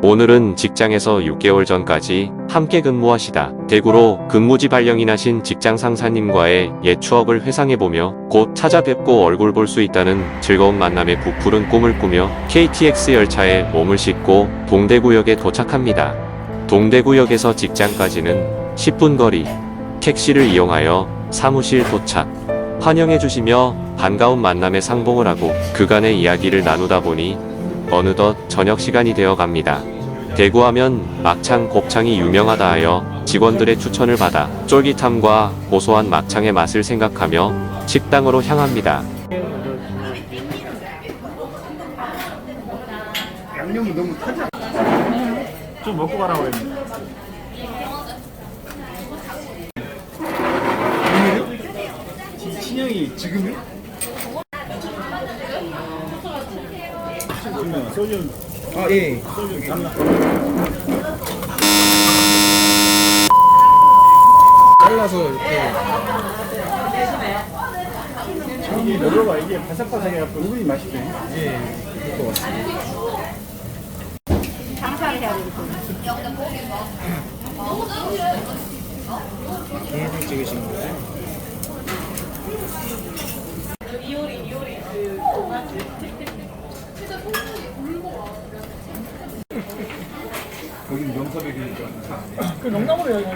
오늘은 직장에서 6개월 전까지 함께 근무하시다 대구로 근무지 발령이 나신 직장 상사님과의 옛 추억을 회상해보며 곧 찾아뵙고 얼굴 볼 수 있다는 즐거운 만남의 부풀은 꿈을 꾸며 KTX 열차에 몸을 싣고 동대구역에 도착합니다. 동대구역에서 직장까지는 10분 거리. 택시를 이용하여 사무실 도착. 환영해주시며 반가운 만남에 상봉을 하고 그간의 이야기를 나누다 보니 어느덧 저녁 시간이 되어 갑니다. 대구하면 막창, 곱창이 유명하다 하여 직원들의 추천을 받아 쫄깃함과 고소한 막창의 맛을 생각하며 식당으로 향합니다. 양념이 너무 타자. 좀 먹고 가라고 했는데. 오늘요? 친형이 지금요? 소주. 아 예. 소주 담나. 잘라서 이렇게. 이게 먹어봐. 이게 바삭바삭해갖고 은근히 맛있네. 예. 그럴 것 같습니다. 장사를 해야 되거든요. 동영상 찍으시는 거예요? 거긴 명섭이니까. 그 농담으로 해요.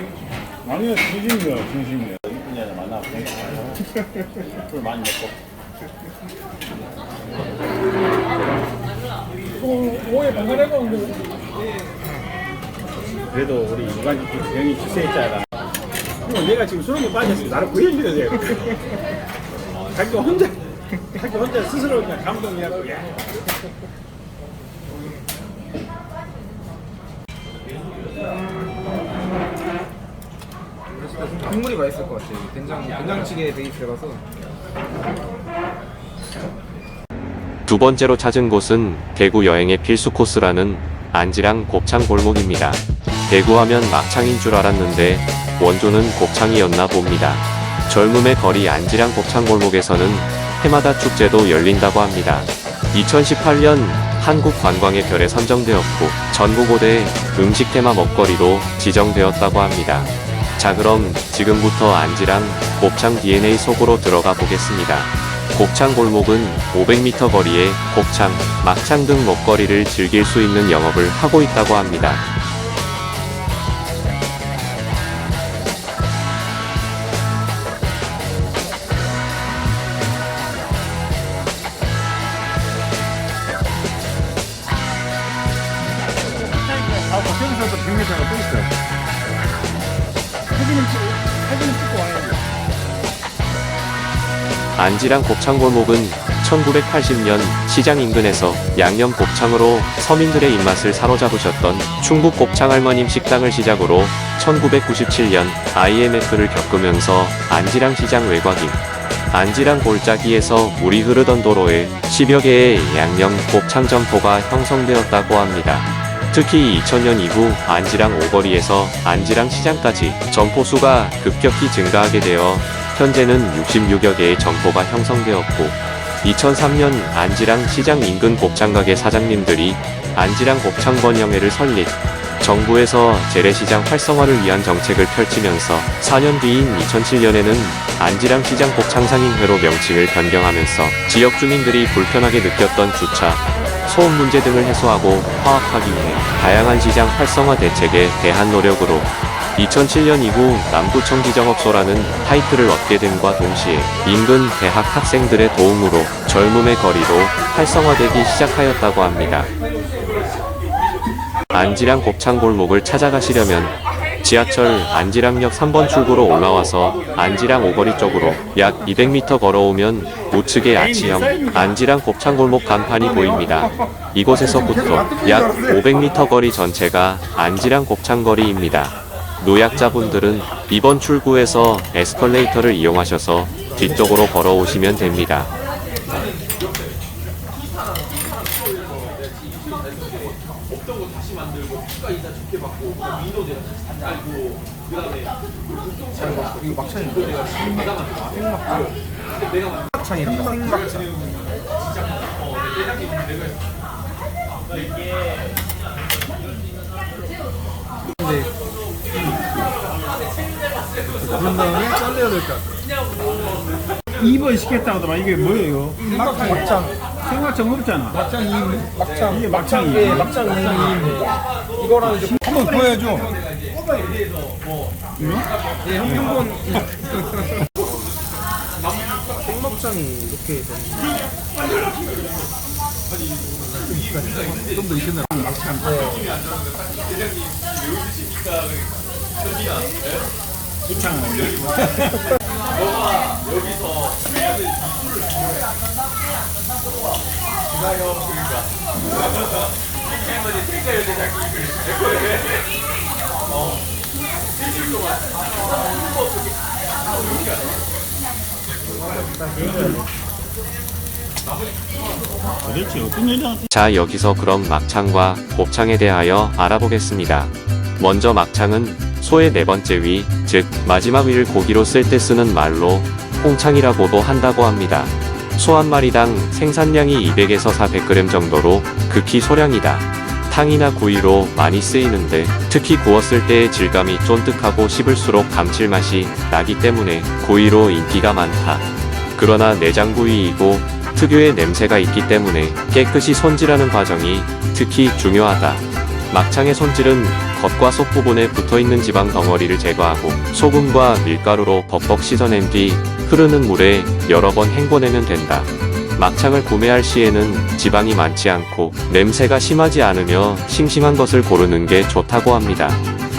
아니요, 진심이에요, 진심이에요. 이쁜이 하나 만나고 술 많이 먹고. 뭐에 반가래가는데 그래도 우리 이관 형이 주세했잖아. 내가 지금 수능에 빠졌으면 나를 구해줘야 돼. 자기 혼자 스스로 그냥 감동이라고. 야. 국물이 맛있을 것 같아요. 된장찌개 베이스라서. 두 번째로 찾은 곳은 대구 여행의 필수 코스라는 안지랑 곱창 골목입니다. 대구하면 막창인 줄 알았는데 원조는 곱창이었나 봅니다. 젊음의 거리 안지랑 곱창 골목에서는 해마다 축제도 열린다고 합니다. 2018년 한국관광의 별에 선정되었고 전국고대 음식 테마 먹거리로 지정되었다고 합니다. 자, 그럼 지금부터 안지랑 곱창 DNA 속으로 들어가 보겠습니다. 곱창 골목은 500m 거리에 곱창, 막창 등 먹거리를 즐길 수 있는 영업을 하고 있다고 합니다. 여기서도 100m가 또 있어요. 사진을 찍고 와야 돼. 안지랑 곱창 골목은 1980년 시장 인근에서 양념 곱창으로 서민들의 입맛을 사로잡으셨던 충북 곱창 할머님 식당을 시작으로 1997년 IMF를 겪으면서 안지랑 시장 외곽인 안지랑 골짜기에서 물이 흐르던 도로에 10여 개의 양념 곱창 점포가 형성되었다고 합니다. 특히 2000년 이후 안지랑 오거리에서 안지랑 시장까지 점포 수가 급격히 증가하게 되어 현재는 66여 개의 점포가 형성되었고 2003년 안지랑 시장 인근 곱창가게 사장님들이 안지랑 곱창 번영회를 설립, 정부에서 재래시장 활성화를 위한 정책을 펼치면서 4년 뒤인 2007년에는 안지랑 시장 곱창상인회로 명칭을 변경하면서 지역 주민들이 불편하게 느꼈던 주차, 소음 문제 등을 해소하고 화합하기 위해 다양한 시장 활성화 대책에 대한 노력으로 2007년 이후 남구청 지정업소라는 타이틀을 얻게 됨과 동시에 인근 대학 학생들의 도움으로 젊음의 거리로 활성화되기 시작하였다고 합니다. 안지랑 곱창 골목을 찾아가시려면 지하철 안지랑역 3번 출구로 올라와서 안지랑 오거리 쪽으로 약 200m 걸어오면 우측에 아치형 안지랑 곱창 골목 간판이 보입니다. 이곳에서부터 약 500m 거리 전체가 안지랑 곱창 거리입니다. 노약자분들은 이번 출구에서 에스컬레이터를 이용하셔서 뒤쪽으로 걸어오시면 됩니다. 이거 막창인데? 생막창이랑 생막창. 누른 다음에 잘라야 될 것 같아. 2번 시켰다고 하더만 이게 뭐예요? 막창. 생막창 없잖아. 막창 2인. 막창. 이게 막창이. 예, 막창 2인. 이거랑 이제 한번 보여줘. 예, 한번 생막창이 이렇게 좀 더 익혔나? 막창. 도대체 어떤 여자한테 자, 여기서 그럼 막창과 곱창에 대하여 알아보겠습니다. 먼저 막창은 소의 네 번째 위, 즉 마지막 위를 고기로 쓸 때 쓰는 말로 홍창이라고도 한다고 합니다. 소 한 마리당 생산량이 200에서 400g 정도로 극히 소량이다. 탕이나 구이로 많이 쓰이는데 특히 구웠을 때의 질감이 쫀득하고 씹을수록 감칠맛이 나기 때문에 구이로 인기가 많다. 그러나 내장부위이고 특유의 냄새가 있기 때문에 깨끗이 손질하는 과정이 특히 중요하다. 막창의 손질은 겉과 속 부분에 붙어있는 지방 덩어리를 제거하고 소금과 밀가루로 벅벅 씻어낸 뒤 흐르는 물에 여러 번 헹궈내면 된다. 막창을 구매할 시에는 지방이 많지 않고 냄새가 심하지 않으며 싱싱한 것을 고르는 게 좋다고 합니다.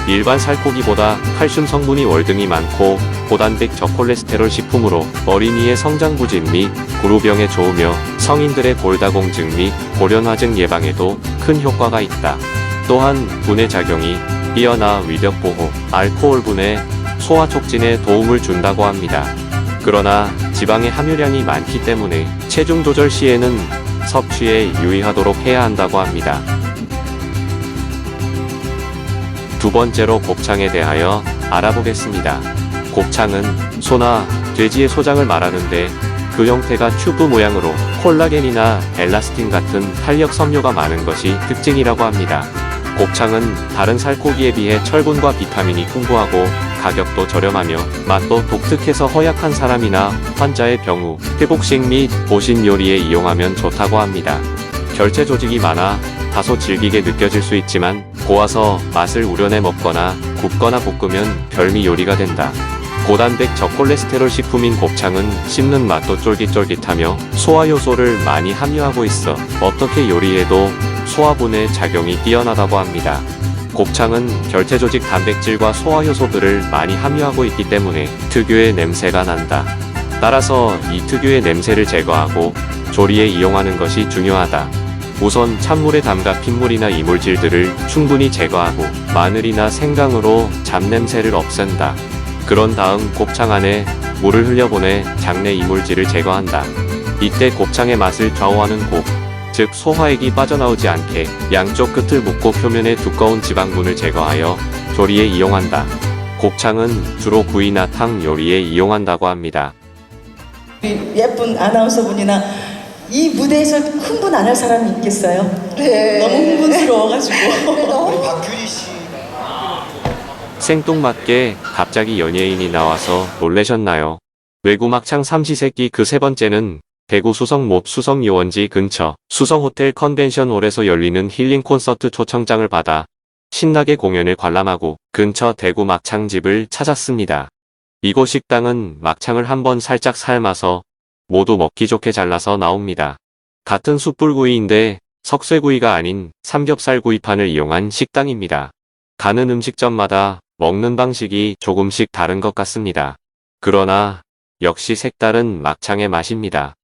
일반 살코기보다 칼슘 성분이 월등히 많고 고단백 저콜레스테롤 식품으로 어린이의 성장 부진 및 구루병에 좋으며 성인들의 골다공증 및 고련화증 예방에도 큰 효과가 있다. 또한 분해 작용이 뛰어나 위벽 보호, 알코올 분해, 소화 촉진에 도움을 준다고 합니다. 그러나 지방의 함유량이 많기 때문에 체중 조절 시에는 섭취에 유의하도록 해야 한다고 합니다. 두 번째로 곱창에 대하여 알아보겠습니다. 곱창은 소나 돼지의 소장을 말하는데 그 형태가 튜브 모양으로 콜라겐이나 엘라스틴 같은 탄력 섬유가 많은 것이 특징이라고 합니다. 곱창은 다른 살코기에 비해 철분과 비타민이 풍부하고 가격도 저렴하며 맛도 독특해서 허약한 사람이나 환자의 병우, 회복식 및 보신 요리에 이용하면 좋다고 합니다. 결체 조직이 많아 다소 질기게 느껴질 수 있지만 고와서 맛을 우려내 먹거나 굽거나 볶으면 별미 요리가 된다. 고단백 저콜레스테롤 식품인 곱창은 씹는 맛도 쫄깃쫄깃하며 소화 요소를 많이 함유하고 있어 어떻게 요리해도 소화분해 작용이 뛰어나다고 합니다. 곱창은 결체 조직 단백질과 소화 요소들을 많이 함유하고 있기 때문에 특유의 냄새가 난다. 따라서 이 특유의 냄새를 제거하고 조리에 이용하는 것이 중요하다. 우선 찬물에 담가 핏물이나 이물질들을 충분히 제거하고 마늘이나 생강으로 잡냄새를 없앤다. 그런 다음 곱창 안에 물을 흘려보내 장내 이물질을 제거한다. 이때 곱창의 맛을 좌우하는 곱, 즉 소화액이 빠져나오지 않게 양쪽 끝을 묶고 표면의 두꺼운 지방분을 제거하여 조리에 이용한다. 곱창은 주로 구이나 탕 요리에 이용한다고 합니다. 예쁜 아나운서분이나 이 무대에서 흥분 안 할 사람이 있겠어요? 네. 너무 흥분스러워가지고. 우리 박규리 씨. 생뚱맞게 갑자기 연예인이 나와서 놀라셨나요? 외구 막창 삼시세끼 그 세 번째는 대구 수성 못 수성 유원지 근처 수성호텔 컨벤션홀에서 열리는 힐링 콘서트 초청장을 받아 신나게 공연을 관람하고 근처 대구 막창집을 찾았습니다. 이곳 식당은 막창을 한번 살짝 삶아서 모두 먹기 좋게 잘라서 나옵니다. 같은 숯불구이인데 석쇠구이가 아닌 삼겹살구이판을 이용한 식당입니다. 가는 음식점마다 먹는 방식이 조금씩 다른 것 같습니다. 그러나 역시 색다른 막창의 맛입니다.